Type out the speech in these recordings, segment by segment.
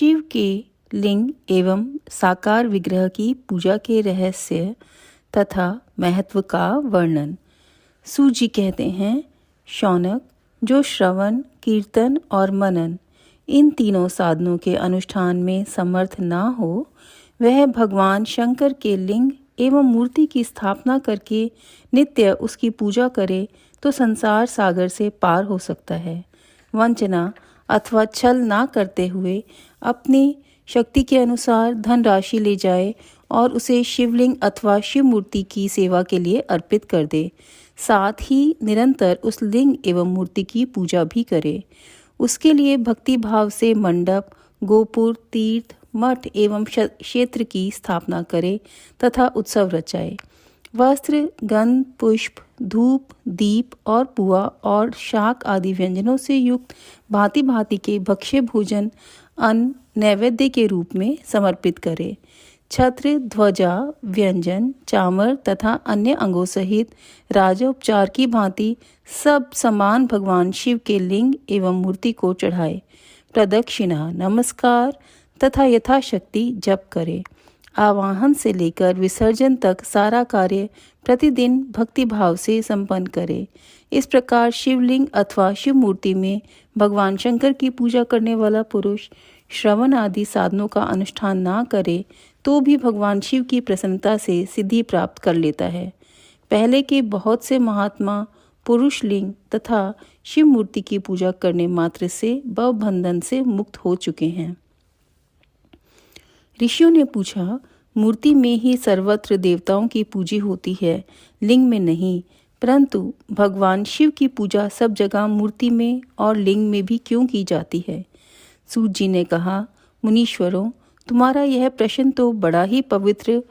शिव के लिंग एवं साकार विग्रह की पूजा के रहस्य तथा महत्व का वर्णन। सूत जी कहते हैं, शौनक, जो श्रवण, कीर्तन और मनन इन तीनों साधनों के अनुष्ठान में समर्थ ना हो, वह भगवान शंकर के लिंग एवं मूर्ति की स्थापना करके नित्य उसकी पूजा करे तो संसार सागर से पार हो सकता है। वंचना अथवा छल ना करते हुए अपनी शक्ति के अनुसार धन राशि ले जाए और उसे शिवलिंग अथवा शिव मूर्ति की सेवा के लिए अर्पित कर दे। साथ ही निरंतर उस लिंग एवं मूर्ति की पूजा भी करे। उसके लिए भक्ति भाव से मंडप, गोपुर, तीर्थ, मठ एवं क्षेत्र की स्थापना करे तथा उत्सव रचाए। वस्त्र, गंध, पुष्प, धूप, दीप और पुआ और शाक आदि व्यंजनों से युक्त भांति भांति के भक्ष्य भोजन अन्न नैवेद्य के रूप में समर्पित करे। छत्र, ध्वजा, व्यंजन, चामर तथा अन्य अंगों सहित राजोपचार की भांति सब समान भगवान शिव के लिंग एवं मूर्ति को चढ़ाए। प्रदक्षिणा, नमस्कार तथा यथाशक्ति जप करे। आवाहन से लेकर विसर्जन तक सारा कार्य प्रतिदिन भक्ति भाव से संपन्न करे। इस प्रकार शिवलिंग अथवा शिव मूर्ति में भगवान शंकर की पूजा करने वाला पुरुष श्रवण आदि साधनों का अनुष्ठान ना करे तो भी भगवान शिव की प्रसन्नता से सिद्धि प्राप्त कर लेता है। पहले के बहुत से महात्मा पुरुष लिंग तथा शिव मूर्ति की पूजा करने मात्र से भवबंधन से मुक्त हो चुके हैं। ऋषियों ने पूछा, मूर्ति में ही सर्वत्र देवताओं की पूजी होती है, लिंग में नहीं, परंतु भगवान शिव की पूजा सब जगह मूर्ति में और लिंग में भी क्यों की जाती है? सूत जी ने कहा, मुनीश्वरों, तुम्हारा यह प्रश्न तो बड़ा ही पवित्र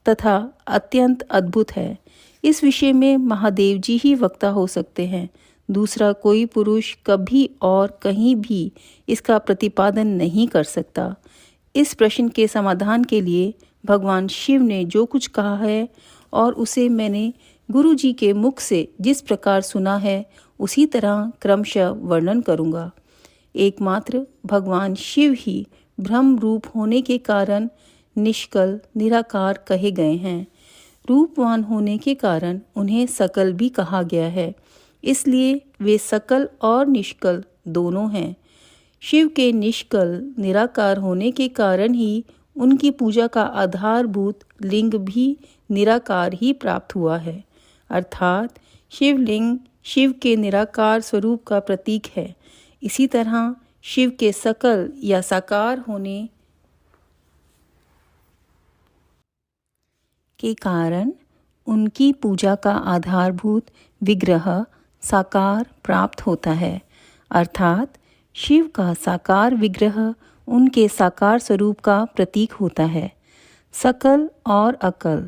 तथा अत्यंत अद्भुत है। इस विषय में महादेव जी ही वक्ता हो सकते हैं। दूसरा कोई पुरुष कभी और कहीं भी इसका प्रतिपादन नहीं कर सकता। इस प्रश्न के समाधान के लिए भगवान शिव ने जो कुछ कहा है और उसे मैंने गुरु जी के मुख से जिस प्रकार सुना है उसी तरह क्रमशः वर्णन करूँगा। एकमात्र भगवान शिव ही ब्रह्म रूप होने के कारण निष्कल, निराकार कहे गए हैं। रूपवान होने के कारण उन्हें सकल भी कहा गया है, इसलिए वे सकल और निष्कल दोनों हैं। शिव के निष्कल निराकार होने के कारण ही उनकी पूजा का आधारभूत लिंग भी निराकार ही प्राप्त हुआ है, अर्थात शिवलिंग शिव के निराकार स्वरूप का प्रतीक है। इसी तरह शिव के सकल या साकार होने के कारण उनकी पूजा का आधारभूत विग्रह साकार प्राप्त होता है, अर्थात शिव का साकार विग्रह उनके साकार स्वरूप का प्रतीक होता है। सकल और अकल,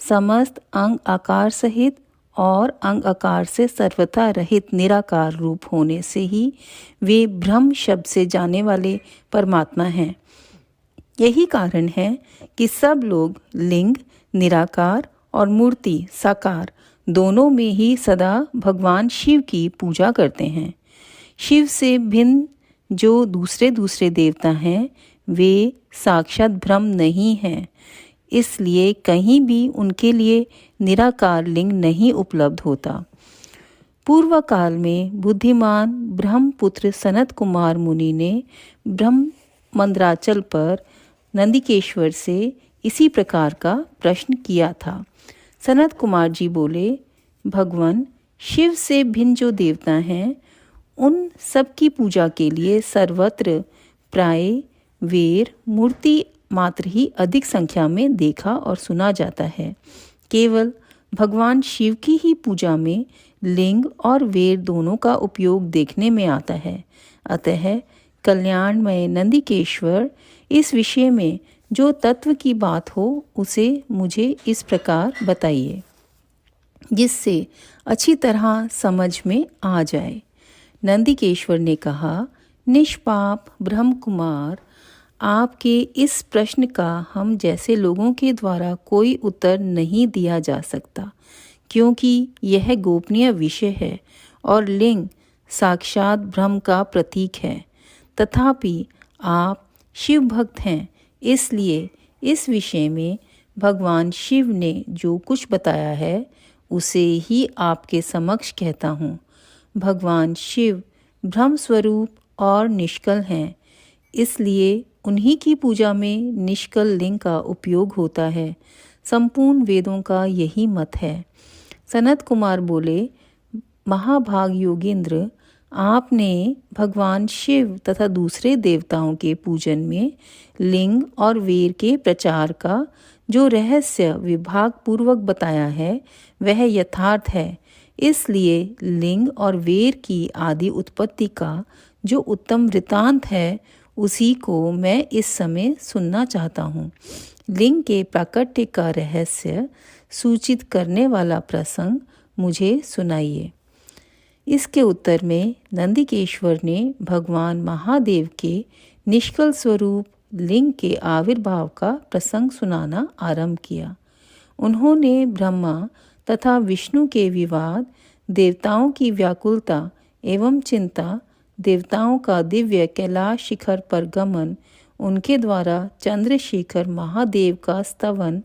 समस्त अंग आकार सहित और अंग आकार से सर्वथा रहित निराकार रूप होने से ही वे ब्रह्म शब्द से जाने वाले परमात्मा हैं। यही कारण है कि सब लोग लिंग निराकार और मूर्ति साकार दोनों में ही सदा भगवान शिव की पूजा करते हैं। शिव से भिन्न जो दूसरे दूसरे देवता हैं वे साक्षात ब्रह्म नहीं हैं, इसलिए कहीं भी उनके लिए निराकार लिंग नहीं उपलब्ध होता। पूर्व काल में बुद्धिमान ब्रह्मपुत्र सनत कुमार मुनि ने ब्रह्म मंदराचल पर नंदिकेश्वर से इसी प्रकार का प्रश्न किया था। सनत कुमार जी बोले, भगवान शिव से भिन्न जो देवता हैं उन सब की पूजा के लिए सर्वत्र प्राय वेर मूर्ति मात्र ही अधिक संख्या में देखा और सुना जाता है। केवल भगवान शिव की ही पूजा में लिंग और वेर दोनों का उपयोग देखने में आता है। अतः कल्याणमय नंदिकेश्वर, इस विषय में जो तत्व की बात हो उसे मुझे इस प्रकार बताइए जिससे अच्छी तरह समझ में आ जाए। नंदिकेश्वर ने कहा, निष्पाप ब्रह्म कुमार, आपके इस प्रश्न का हम जैसे लोगों के द्वारा कोई उत्तर नहीं दिया जा सकता, क्योंकि यह गोपनीय विषय है और लिंग साक्षात ब्रह्म का प्रतीक है। तथापि आप शिव भक्त हैं, इसलिए इस विषय में भगवान शिव ने जो कुछ बताया है उसे ही आपके समक्ष कहता हूँ। भगवान शिव ब्रह्म स्वरूप और निष्कल हैं, इसलिए उन्हीं की पूजा में निष्कल लिंग का उपयोग होता है। संपूर्ण वेदों का यही मत है। सनत कुमार बोले, महाभाग योगेंद्र, आपने भगवान शिव तथा दूसरे देवताओं के पूजन में लिंग और वीर के प्रचार का जो रहस्य विभाग पूर्वक बताया है वह यथार्थ है। इसलिए लिंग और वीर की आदि उत्पत्ति का जो उत्तम वृतांत है उसी को मैं इस समय सुनना चाहता हूँ। लिंग के प्राकट्य का रहस्य सूचित करने वाला प्रसंग मुझे सुनाइए। इसके उत्तर में नंदिकेश्वर ने भगवान महादेव के निष्कल स्वरूप लिंग के आविर्भाव का प्रसंग सुनाना आरंभ किया। उन्होंने ब्रह्मा तथा विष्णु के विवाद, देवताओं की व्याकुलता एवं चिंता, देवताओं का दिव्य कैलाश शिखर पर गमन, उनके द्वारा चंद्रशेखर महादेव का स्तवन,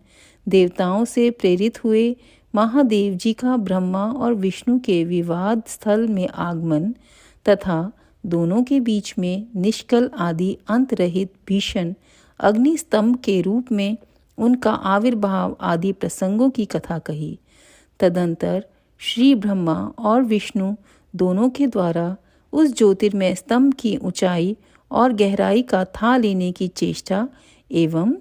देवताओं से प्रेरित हुए महादेव जी का ब्रह्मा और विष्णु के विवाद स्थल में आगमन तथा दोनों के बीच में निष्कल आदि अंत रहित भीषण अग्नि स्तंभ के रूप में उनका आविर्भाव आदि प्रसंगों की कथा कही। तदंतर श्री ब्रह्मा और विष्णु दोनों के द्वारा उस ज्योतिर्मय स्तंभ की ऊंचाई और गहराई का था लेने की चेष्टा एवं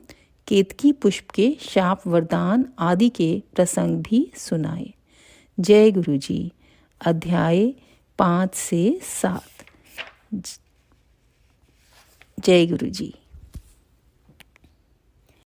केतकी पुष्प के शाप वरदान आदि के प्रसंग भी सुनाए। जय गुरु जी। अध्याय 5 से 7। जय गुरु जी।